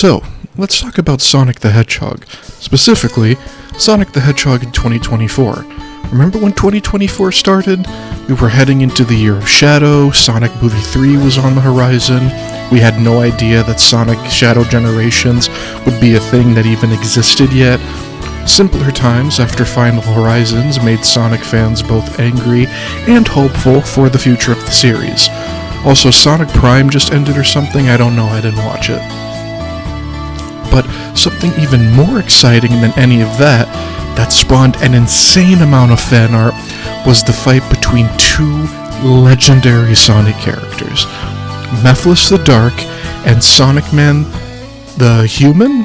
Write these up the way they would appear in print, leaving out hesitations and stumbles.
So, let's talk about Sonic the Hedgehog. Specifically, Sonic the Hedgehog in 2024. Remember when 2024 started? We were heading into the Year of Shadow, Sonic Movie 3 was on the horizon, we had no idea that Sonic Shadow Generations would be a thing that even existed yet. Simpler times after Final Horizons made Sonic fans both angry and hopeful for the future of the series. Also, Sonic Prime just ended or something, I don't know, I didn't watch it. But something even more exciting than any of that spawned an insane amount of fan art was the fight between two legendary Sonic characters, Mephiles the Dark and SonicMan the Human?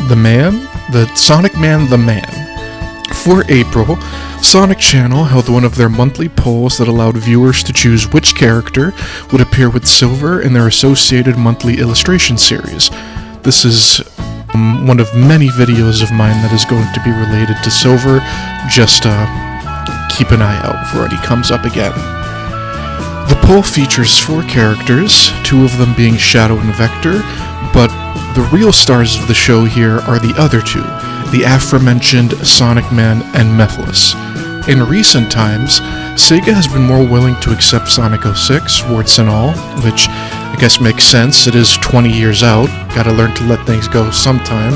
The Man? The SonicMan the Man. For April, Sonic Channel held one of their monthly polls that allowed viewers to choose which character would appear with Silver in their associated monthly illustration series. This is one of many videos of mine that is going to be related to Silver. Just keep an eye out for it. He comes up again. The poll features 4 characters, 2 of them being Shadow and Vector, but the real stars of the show here are the other 2, the aforementioned SonicMan and Mephiles. In recent times, Sega has been more willing to accept Sonic 06, warts and all, which I guess makes sense, it is 20 years out, gotta learn to let things go sometime.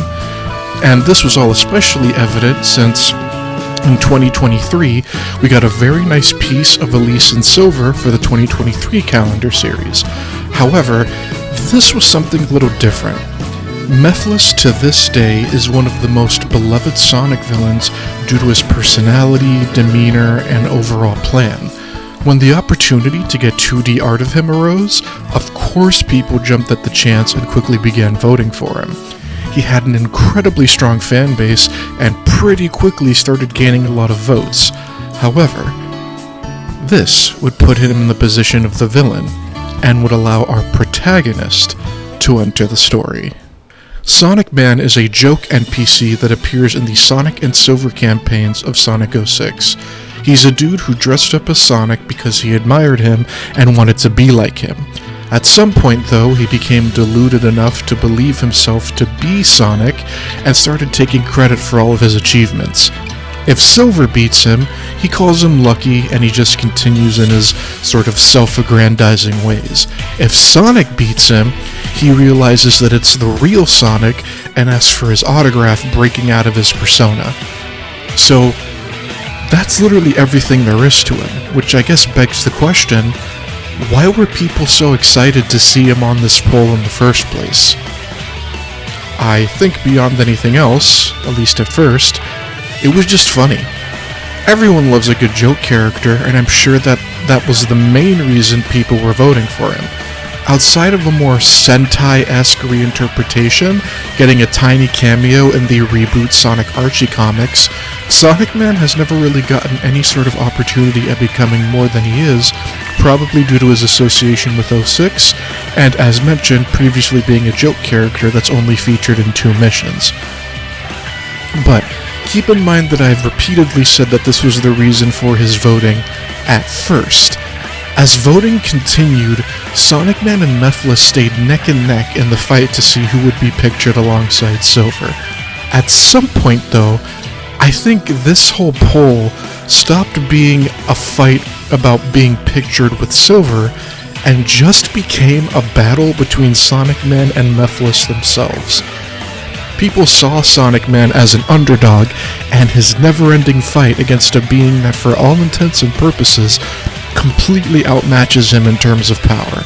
And this was all especially evident since in 2023, we got a very nice piece of Elise and Silver for the 2023 calendar series. However, this was something a little different. Mephiles to this day is one of the most beloved Sonic villains due to his personality, demeanor, and overall plan. When the opportunity to get 2D art of him arose, of course people jumped at the chance and quickly began voting for him. He had an incredibly strong fan base and pretty quickly started gaining a lot of votes. However, this would put him in the position of the villain and would allow our protagonist to enter the story. SonicMan is a joke NPC that appears in the Sonic and Silver campaigns of Sonic 06. He's a dude who dressed up as Sonic because he admired him and wanted to be like him. At some point, though, he became deluded enough to believe himself to be Sonic and started taking credit for all of his achievements. If Silver beats him, he calls him lucky and he just continues in his sort of self-aggrandizing ways. If Sonic beats him, he realizes that it's the real Sonic and asks for his autograph, breaking out of his persona. So, that's literally everything there is to him, which I guess begs the question, why were people so excited to see him on this poll in the first place? I think beyond anything else, at least at first, it was just funny. Everyone loves a good joke character, and I'm sure that was the main reason people were voting for him. Outside of a more Sentai-esque reinterpretation, getting a tiny cameo in the reboot Sonic Archie comics, SonicMan has never really gotten any sort of opportunity at becoming more than he is, probably due to his association with 06, and as mentioned, previously being a joke character that's only featured in 2 missions. But keep in mind that I've repeatedly said that this was the reason for his voting at first. As voting continued, SonicMan and Mephiles stayed neck and neck in the fight to see who would be pictured alongside Silver. At some point, though, I think this whole poll stopped being a fight about being pictured with Silver and just became a battle between SonicMan and Mephiles themselves. People saw SonicMan as an underdog, and his never-ending fight against a being that for all intents and purposes completely outmatches him in terms of power.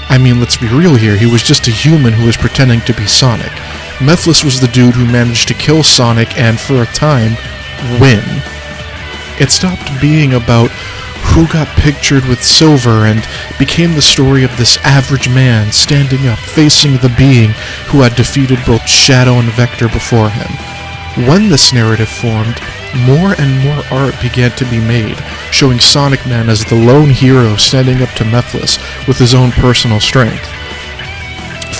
I mean, let's be real here, he was just a human who was pretending to be Sonic. Mephiles was the dude who managed to kill Sonic and, for a time, win. It stopped being about who got pictured with Silver and became the story of this average man standing up, facing the being who had defeated both Shadow and Vector before him. When this narrative formed, more and more art began to be made, showing SonicMan as the lone hero standing up to Mephiles with his own personal strength.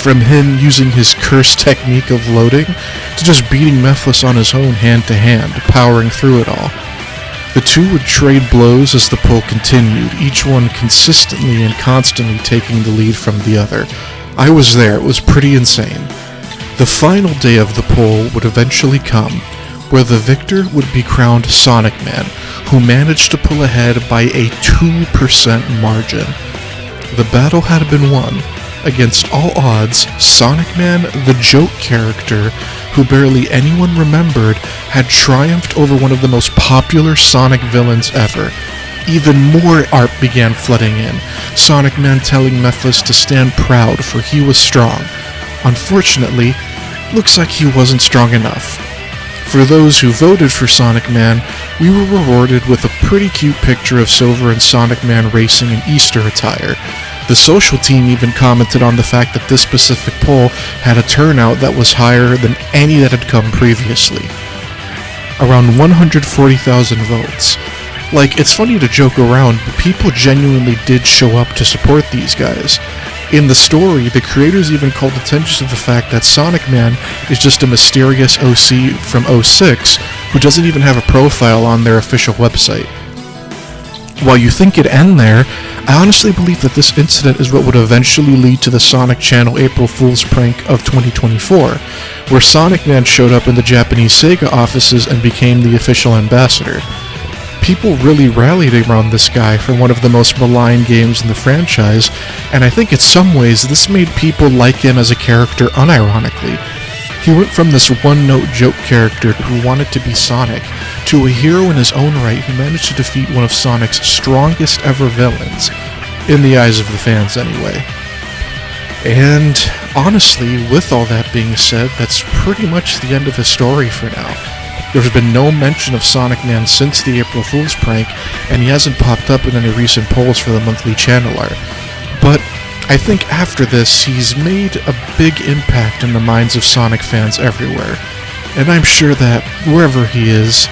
From him using his cursed technique of loading, to just beating Mephiles on his own hand-to-hand, powering through it all. The two would trade blows as the poll continued, each one consistently and constantly taking the lead from the other. I was there, it was pretty insane. The final day of the poll would eventually come, where the victor would be crowned SonicMan, who managed to pull ahead by a 2% margin. The battle had been won. Against all odds, SonicMan, the joke character, who barely anyone remembered, had triumphed over one of the most popular Sonic villains ever. Even more art began flooding in, SonicMan telling Mephiles to stand proud for he was strong. Unfortunately, looks like he wasn't strong enough. For those who voted for SonicMan, we were rewarded with a pretty cute picture of Silver and SonicMan racing in Easter attire. The social team even commented on the fact that this specific poll had a turnout that was higher than any that had come previously. Around 140,000 votes. Like, it's funny to joke around, but people genuinely did show up to support these guys. In the story, the creators even called attention to the fact that SonicMan is just a mysterious OC from 06 who doesn't even have a profile on their official website. While you think it'd end there, I honestly believe that this incident is what would eventually lead to the Sonic Channel April Fool's prank of 2024, where SonicMan showed up in the Japanese Sega offices and became the official ambassador. People really rallied around this guy for one of the most maligned games in the franchise, and I think in some ways this made people like him as a character unironically. He went from this one-note joke character who wanted to be Sonic, to a hero in his own right who managed to defeat one of Sonic's strongest ever villains, in the eyes of the fans anyway. And honestly, with all that being said, that's pretty much the end of his story for now. There's been no mention of SonicMan since the April Fool's prank, and he hasn't popped up in any recent polls for the monthly channel art. But I think after this, he's made a big impact in the minds of Sonic fans everywhere, and I'm sure that wherever he is,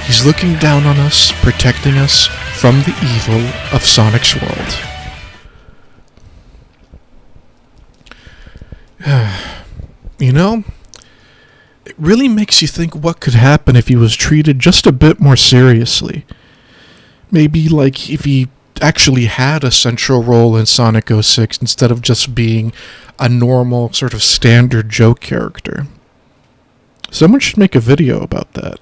he's looking down on us, protecting us from the evil of Sonic's world. You know, it really makes you think what could happen if he was treated just a bit more seriously. Maybe like if he actually had a central role in Sonic 06 instead of just being a normal sort of standard joke character. Someone should make a video about that.